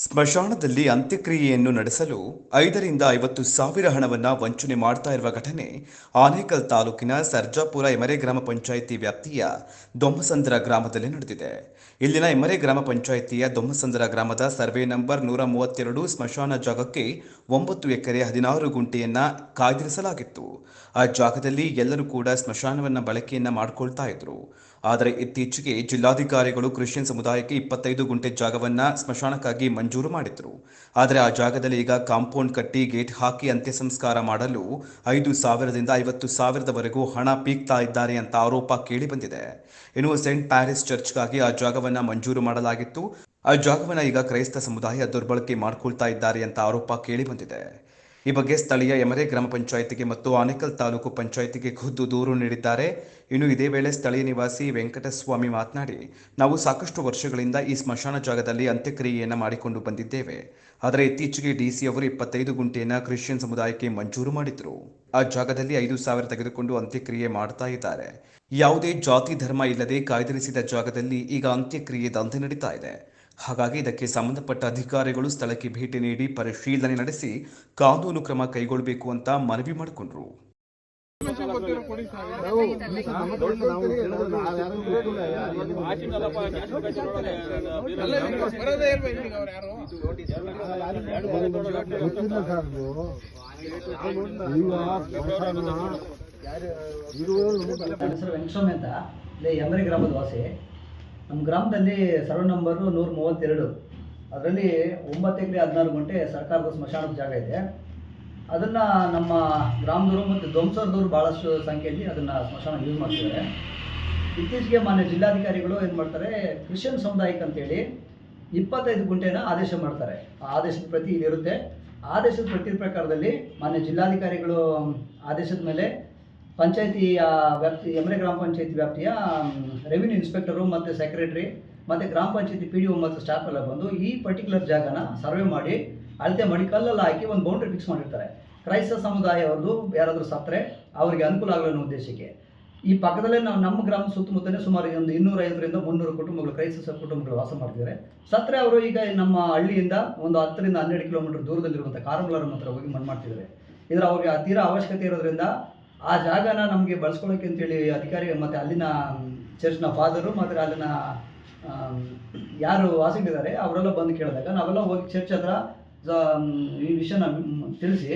ಸ್ಮಶಾನದಲ್ಲಿ ಅಂತ್ಯಕ್ರಿಯೆಯನ್ನು ನಡೆಸಲು 5ರಿಂದ 50 ಸಾವಿರ ಹಣವನ್ನು ವಂಚನೆ ಮಾಡ್ತಾ ಇರುವ ಘಟನೆ ಆನೇಕಲ್ ತಾಲೂಕಿನ ಸರ್ಜಾಪುರ ಎಮರೆ ಗ್ರಾಮ ಪಂಚಾಯಿತಿ ವ್ಯಾಪ್ತಿಯ ದೊಮ್ಮಸಂದ್ರ ಗ್ರಾಮದಲ್ಲಿ ನಡೆದಿದೆ. ಇಲ್ಲಿನ ಎಮರೆ ಗ್ರಾಮ ಪಂಚಾಯಿತಿಯ ದೊಮ್ಮಸಂದ್ರ ಗ್ರಾಮದ ಸರ್ವೆ ನಂಬರ್ 132 ಸ್ಮಶಾನ ಜಾಗಕ್ಕೆ 9 ಎಕರೆ 16 ಗುಂಟೆಯನ್ನ ಕಾಯ್ದಿರಿಸಲಾಗಿತ್ತು. ಆ ಜಾಗದಲ್ಲಿ ಎಲ್ಲರೂ ಕೂಡ ಸ್ಮಶಾನವನ್ನ ಬಳಕೆಯನ್ನ ಮಾಡಿಕೊಳ್ತಾ ಇದ್ರು. ಆದರೆ ಇತ್ತೀಚೆಗೆ ಜಿಲ್ಲಾಧಿಕಾರಿಗಳು ಕ್ರಿಶ್ಚಿಯನ್ ಸಮುದಾಯಕ್ಕೆ 25 ಗುಂಟೆ ಜಾಗವನ್ನ ಸ್ಮಶಾನಕ್ಕಾಗಿ ಮಂಜೂರು ಮಾಡಿದ್ರು. ಆದರೆ ಆ ಜಾಗದಲ್ಲಿ ಈಗ ಕಾಂಪೌಂಡ್ ಕಟ್ಟಿ ಗೇಟ್ ಹಾಕಿ ಅಂತ್ಯ ಸಂಸ್ಕಾರ ಮಾಡಲು 5,000ದಿಂದ 50,000ದವರೆಗೂ ಹಣ ಪೀಕ್ತಾ ಇದ್ದಾರೆ ಅಂತ ಆರೋಪ ಕೇಳಿ ಬಂದಿದೆ. ಇನ್ನು ಸೆಂಟ್ ಪ್ಯಾರಿಸ್ ಚರ್ಚ್ಗಾಗಿ ಆ ಜಾಗವನ್ನ ಮಂಜೂರು ಮಾಡಲಾಗಿತ್ತು. ಆ ಜಾಗವನ್ನ ಈಗ ಕ್ರೈಸ್ತ ಸಮುದಾಯ ದುರ್ಬಳಕೆ ಮಾಡಿಕೊಳ್ತಾ ಇದ್ದಾರೆ ಅಂತ ಆರೋಪ ಕೇಳಿ ಬಂದಿದೆ. ಈ ಬಗ್ಗೆ ಸ್ಥಳೀಯ ಎಮರೆ ಗ್ರಾಮ ಪಂಚಾಯಿತಿಗೆ ಮತ್ತು ಆನೇಕಲ್ ತಾಲೂಕು ಪಂಚಾಯಿತಿಗೆ ಖುದ್ದು ದೂರು ನೀಡಿದ್ದಾರೆ. ಇನ್ನು ಇದೇ ವೇಳೆ ಸ್ಥಳೀಯ ನಿವಾಸಿ ವೆಂಕಟಸ್ವಾಮಿ ಮಾತನಾಡಿ, ನಾವು ಸಾಕಷ್ಟು ವರ್ಷಗಳಿಂದ ಈ ಸ್ಮಶಾನ ಜಾಗದಲ್ಲಿ ಅಂತ್ಯಕ್ರಿಯೆಯನ್ನು ಮಾಡಿಕೊಂಡು ಬಂದಿದ್ದೇವೆ. ಆದರೆ ಇತ್ತೀಚೆಗೆ ಡಿಸಿ ಅವರು 25 ಗುಂಟೆಯನ್ನು ಕ್ರಿಶ್ಚಿಯನ್ ಸಮುದಾಯಕ್ಕೆ ಮಂಜೂರು ಮಾಡಿದ್ರು. ಆ ಜಾಗದಲ್ಲಿ 5,000 ತೆಗೆದುಕೊಂಡು ಅಂತ್ಯಕ್ರಿಯೆ ಮಾಡ್ತಾ ಇದ್ದಾರೆ. ಯಾವುದೇ ಜಾತಿ ಧರ್ಮ ಇಲ್ಲದೆ ಕಾಯ್ದಿರಿಸಿದ ಜಾಗದಲ್ಲಿ ಈಗ ಅಂತ್ಯಕ್ರಿಯೆ ದಂಧೆ ನಡೀತಾ ಇದೆ. ಹಾಗಾಗಿ ಇದಕ್ಕೆ ಸಂಬಂಧಪಟ್ಟ ಅಧಿಕಾರಿಗಳು ಸ್ಥಳಕ್ಕೆ ಭೇಟಿ ನೀಡಿ ಪರಿಶೀಲನೆ ನಡೆಸಿ ಕಾನೂನು ಕ್ರಮ ಕೈಗೊಳ್ಳಬೇಕು ಅಂತ ಮನವಿ ಮಾಡಿಕೊಂಡ್ರು. ವೆಂಕಟಸ್ವಾಮಿ ಅಂತ ಎಮರೆ ಗ್ರಾಮದ ವಾಸಿ. ನಮ್ಮ ಗ್ರಾಮದಲ್ಲಿ ಸರ್ವೆ ನಂಬರ್ 132, ಅದರಲ್ಲಿ 9 ಎಕರೆ 16 ಗುಂಟೆ ಸರ್ಕಾರದ ಸ್ಮಶಾನದ ಜಾಗ ಇದೆ. ಅದನ್ನು ನಮ್ಮ ಗ್ರಾಮದವರು ಮತ್ತು ಧ್ವಂಸರದವರು ಭಾಳಷ್ಟು ಸಂಖ್ಯೆಯಲ್ಲಿ ಅದನ್ನು ಸ್ಮಶಾನ ಯೂಸ್ ಮಾಡ್ತಿದ್ದಾರೆ. ಇತ್ತೀಚೆಗೆ ಮಾನ್ಯ ಜಿಲ್ಲಾಧಿಕಾರಿಗಳು ಏನು ಮಾಡ್ತಾರೆ, ಕ್ರಿಶ್ಚಿಯನ್ ಸಮುದಾಯಕ್ಕೆ ಅಂತೇಳಿ 25 ಗುಂಟೆನ ಆದೇಶ ಮಾಡ್ತಾರೆ. ಆ ಆದೇಶದ ಪ್ರತಿ ಇಲ್ಲಿರುತ್ತೆ. ಆದೇಶದ ಪ್ರತಿ ಪ್ರಕಾರದಲ್ಲಿ ಮಾನ್ಯ ಜಿಲ್ಲಾಧಿಕಾರಿಗಳು ಆದೇಶದ ಮೇಲೆ ಪಂಚಾಯಿತಿಯ ವ್ಯಾಪ್ತಿ ಎಮರೆ ಗ್ರಾಮ ಪಂಚಾಯತಿ ವ್ಯಾಪ್ತಿಯ ರೆವಿನ್ಯೂ ಇನ್ಸ್ಪೆಕ್ಟರು ಮತ್ತು ಸೆಕ್ರೆಟರಿ ಮತ್ತು ಗ್ರಾಮ ಪಂಚಾಯತಿ PDO ಮತ್ತು ಸ್ಟಾಫ್ ಎಲ್ಲ ಬಂದು ಈ ಪರ್ಟಿಕ್ಯುಲರ್ ಜಾಗನ ಸರ್ವೆ ಮಾಡಿ ಅಳತೆ ಮಾಡಿ ಕಲ್ಲಲ್ಲಿ ಹಾಕಿ ಒಂದು ಬೌಂಡ್ರಿ ಫಿಕ್ಸ್ ಮಾಡಿರ್ತಾರೆ. ಕ್ರೈಸ್ತ ಸಮುದಾಯವ್ರದ್ದು ಯಾರಾದರೂ ಸತ್ತರೆ ಅವರಿಗೆ ಅನುಕೂಲ ಆಗಲಿ ಅನ್ನೋ ಉದ್ದೇಶಕ್ಕೆ. ಈ ಪಕ್ಕದಲ್ಲೇ ನಮ್ಮ ಗ್ರಾಮದ ಸುತ್ತಮುತ್ತಲೇ ಸುಮಾರು ಒಂದು 250ರಿಂದ 300 ಕುಟುಂಬಗಳು ಕ್ರೈಸ್ತ ಕುಟುಂಬಗಳು ವಾಸ ಮಾಡ್ತಿದ್ದಾರೆ. ಸತ್ತರೆ ಅವರು ಈಗ ನಮ್ಮ ಹಳ್ಳಿಯಿಂದ ಒಂದು 10ರಿಂದ 12 ಕಿಲೋಮೀಟರ್ ದೂರದಲ್ಲಿರುವಂಥ ಕಾರಂಬಲಾರಂ ಹತ್ರ ಹೋಗಿ ಮಣ್ಣು ಮಾಡ್ತಿದ್ದಾರೆ. ಇದರ ಅವ್ರಿಗೆ ತೀರಾ ಅವಶ್ಯಕತೆ ಇರೋದ್ರಿಂದ ಆ ಜಾಗನ ನಮಗೆ ಬಳಸ್ಕೊಳ್ಳೋಕೆ ಅಂತೇಳಿ ಅಧಿಕಾರಿ ಮತ್ತು ಅಲ್ಲಿನ ಚರ್ಚ್ನ ಫಾದರು ಮತ್ತು ಅಲ್ಲಿನ ಯಾರು ವಾಸಿಗಳಿದ್ದಾರೆ ಅವರೆಲ್ಲ ಬಂದು ಕೇಳಿದಾಗ ನಾವೆಲ್ಲ ಹೋಗಿ ಚರ್ಚ್ ಹತ್ರ ಈ ವಿಷಯನ ತಿಳಿಸಿ,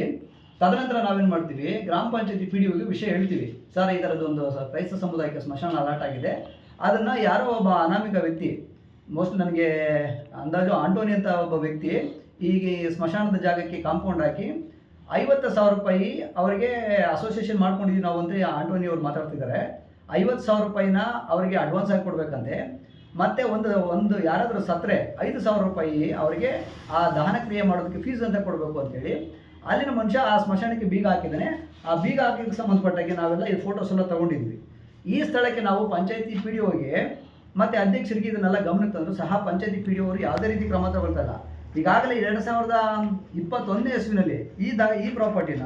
ತದನಂತರ ನಾವೇನು ಮಾಡ್ತೀವಿ, ಗ್ರಾಮ ಪಂಚಾಯತಿ PDOಗೆ ವಿಷಯ ಹೇಳ್ತೀವಿ. ಸರ್, ಈ ಥರದ್ದೊಂದು ಕ್ರೈಸ್ತ ಸಮುದಾಯಕ್ಕೆ ಸ್ಮಶಾನ ಅಲಾಟ್ ಆಗಿದೆ, ಅದನ್ನು ಯಾರೋ ಒಬ್ಬ ಅನಾಮಿಕ ವ್ಯಕ್ತಿ, ಮೋಸ್ಟ್ಲಿ ನನಗೆ ಅಂದಾಜು ಆಂಟೋನಿ ಅಂತ ಒಬ್ಬ ವ್ಯಕ್ತಿ ಈಗ ಸ್ಮಶಾನದ ಜಾಗಕ್ಕೆ ಕಾಂಪೌಂಡ್ ಹಾಕಿ 50,000 ರೂಪಾಯಿ ಅವರಿಗೆ ಅಸೋಸಿಯೇಷನ್ ಮಾಡ್ಕೊಂಡಿದ್ದೀವಿ ನಾವು ಅಂತ ಆಂಟೋನಿ ಅವ್ರು ಮಾತಾಡ್ತಿದ್ದಾರೆ. 50,000 ರೂಪಾಯಿನ ಅವರಿಗೆ ಅಡ್ವಾನ್ಸ್ ಆಗಿ ಕೊಡಬೇಕಂತೆ. ಮತ್ತು ಒಂದು ಯಾರಾದರೂ ಸತ್ತರೆ 5,000 ರೂಪಾಯಿ ಅವರಿಗೆ ಆ ದಹನ ಕ್ರಿಯೆ ಮಾಡೋದಕ್ಕೆ ಫೀಸ್ ಅಂತ ಕೊಡಬೇಕು ಅಂತೇಳಿ ಅಲ್ಲಿನ ಮನುಷ್ಯ ಆ ಸ್ಮಶಾನಕ್ಕೆ ಬೀಗ ಹಾಕಿದ್ದಾನೆ. ಆ ಬೀಗ ಹಾಕಿದ್ದಕ್ಕೆ ಸಂಬಂಧಪಟ್ಟಾಗೆ ನಾವೆಲ್ಲ ಈ ಫೋಟೋಸ್ ಎಲ್ಲ ತೊಗೊಂಡಿದ್ವಿ. ಈ ಸ್ಥಳಕ್ಕೆ ನಾವು ಪಂಚಾಯತಿ PDOಗೆ ಮತ್ತು ಅಧ್ಯಕ್ಷರಿಗೆ ಇದನ್ನೆಲ್ಲ ಗಮನಕ್ಕೆ ತಂದರೂ ಸಹ ಪಂಚಾಯತಿ PDO ಅವರು ಯಾವುದೇ ರೀತಿ ಕ್ರಮ ತಗೊಳ್ತಾಯಿಲ್ಲ. ಈಗಾಗಲೇ 2021ನೇ ಇಸ್ವಿನಲ್ಲಿ ಈ ಪ್ರಾಪರ್ಟಿನ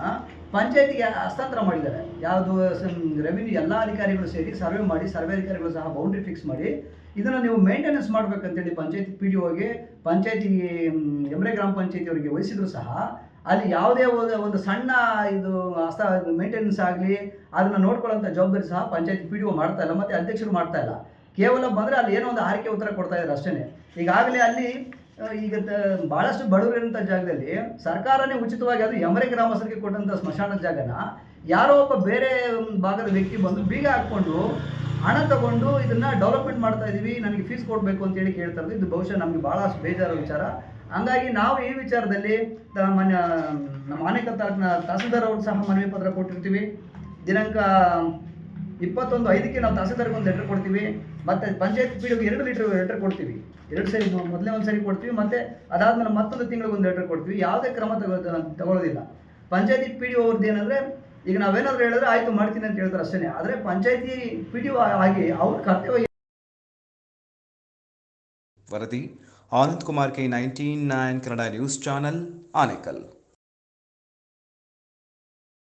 ಪಂಚಾಯತಿಗೆ ಹಸ್ತಾಂತರ ಮಾಡಿದ್ದಾರೆ. ಯಾವುದು ರೆವಿನ್ಯೂ ಎಲ್ಲ ಅಧಿಕಾರಿಗಳು ಸೇರಿ ಸರ್ವೆ ಮಾಡಿ, ಸರ್ವೆ ಅಧಿಕಾರಿಗಳು ಸಹ ಬೌಂಡ್ರಿ ಫಿಕ್ಸ್ ಮಾಡಿ ಇದನ್ನು ನೀವು ಮೇಂಟೆನೆನ್ಸ್ ಮಾಡಬೇಕಂತೇಳಿ ಪಂಚಾಯತಿ PDOಗೆ ಪಂಚಾಯತಿ ಎಮರೆ ಗ್ರಾಮ ಪಂಚಾಯತಿಯವರಿಗೆ ವಹಿಸಿದ್ರು ಸಹ ಅಲ್ಲಿ ಯಾವುದೇ ಒಂದು ಸಣ್ಣ ಇದು ಮೇಂಟೆನೆನ್ಸ್ ಆಗಲಿ ಅದನ್ನು ನೋಡ್ಕೊಳ್ಳೋಂಥ ಜವಾಬ್ದಾರಿ ಸಹ ಪಂಚಾಯತಿ PDO ಮಾಡ್ತಾ ಇಲ್ಲ ಮತ್ತು ಅಧ್ಯಕ್ಷರು ಮಾಡ್ತಾ ಇಲ್ಲ. ಕೇವಲ ಬಂದರೆ ಅಲ್ಲಿ ಏನೋ ಒಂದು ಆರೈಕೆ ಉತ್ತರ ಕೊಡ್ತಾ ಇದ್ದಾರೆ ಅಷ್ಟೇ. ಈಗಾಗಲೇ ಅಲ್ಲಿ ಈಗ ಭಾಳಷ್ಟು ಬಡವರಿರೋಂಥ ಜಾಗದಲ್ಲಿ ಸರ್ಕಾರನೇ ಉಚಿತವಾಗಿ ಅದು ಎಮರೆ ಗ್ರಾಮಸ್ಥರಿಗೆ ಕೊಟ್ಟಂಥ ಸ್ಮಶಾನದ ಜಾಗನ ಯಾರೋ ಒಬ್ಬ ಬೇರೆ ಭಾಗದ ವ್ಯಕ್ತಿ ಬಂದು ಬೀಗ ಹಾಕ್ಕೊಂಡು ಹಣ ತಗೊಂಡು ಇದನ್ನು ಡೆವಲಪ್ಮೆಂಟ್ ಮಾಡ್ತಾ ಇದ್ದೀವಿ, ನನಗೆ ಫೀಸ್ ಕೊಡಬೇಕು ಅಂತೇಳಿ ಕೇಳ್ತಾ ಇರೋದು. ಇದು ಬಹುಶಃ ನಮಗೆ ಭಾಳಷ್ಟು ಬೇಜಾರು ವಿಚಾರ. ಹಂಗಾಗಿ ನಾವು ಈ ವಿಚಾರದಲ್ಲಿ ನಮ್ಮ ಆನೇಕಲ್ ತಾಲೂಕಿನ ತಹಸೀಲ್ದಾರ್ ಅವ್ರಿಗೆ ಸಹ ಮನವಿ ಪತ್ರ ಕೊಟ್ಟಿರ್ತೀವಿ. ದಿನಾಂಕ 21/5ಕ್ಕೆ ನಾವು ತಹಸೀಲ್ದಾರ್ಗೆ ಒಂದು ಲೆಟರ್ ಕೊಡ್ತೀವಿ ಮತ್ತು ಪಂಚಾಯತ್ PDOಗೆ 2 ಲೆಟರ್ ಕೊಡ್ತೀವಿ. 2 ಸರಿ, ಮೊದಲೇ ಒಂದು ಸರಿ ಕೊಡ್ತೀವಿ ಮತ್ತು ಅದಾದಮೇಲೆ ಮತ್ತೊಂದು ತಿಂಗಳಿಗೆ ಒಂದು ಲೆಟರ್ ಕೊಡ್ತೀವಿ. ಯಾವುದೇ ಕ್ರಮ ತಗೊಳ್ಳೋದಿಲ್ಲ. ಪಂಚಾಯತಿ PDO ಅವ್ರದ್ದು ಏನಂದರೆ, ಈಗ ನಾವೇನಾದರೂ ಹೇಳಿದ್ರೆ ಆಯಿತು ಮಾಡ್ತೀನಿ ಅಂತ ಹೇಳ್ತಾರೆ ಅಷ್ಟೇ. ಆದರೆ ಪಂಚಾಯತಿ PDO ಆಗಿ ಅವ್ರ ಕರ್ತವ್ಯ. ವರದಿ Anand Kumar, K99 Kannada news channel, Anekal.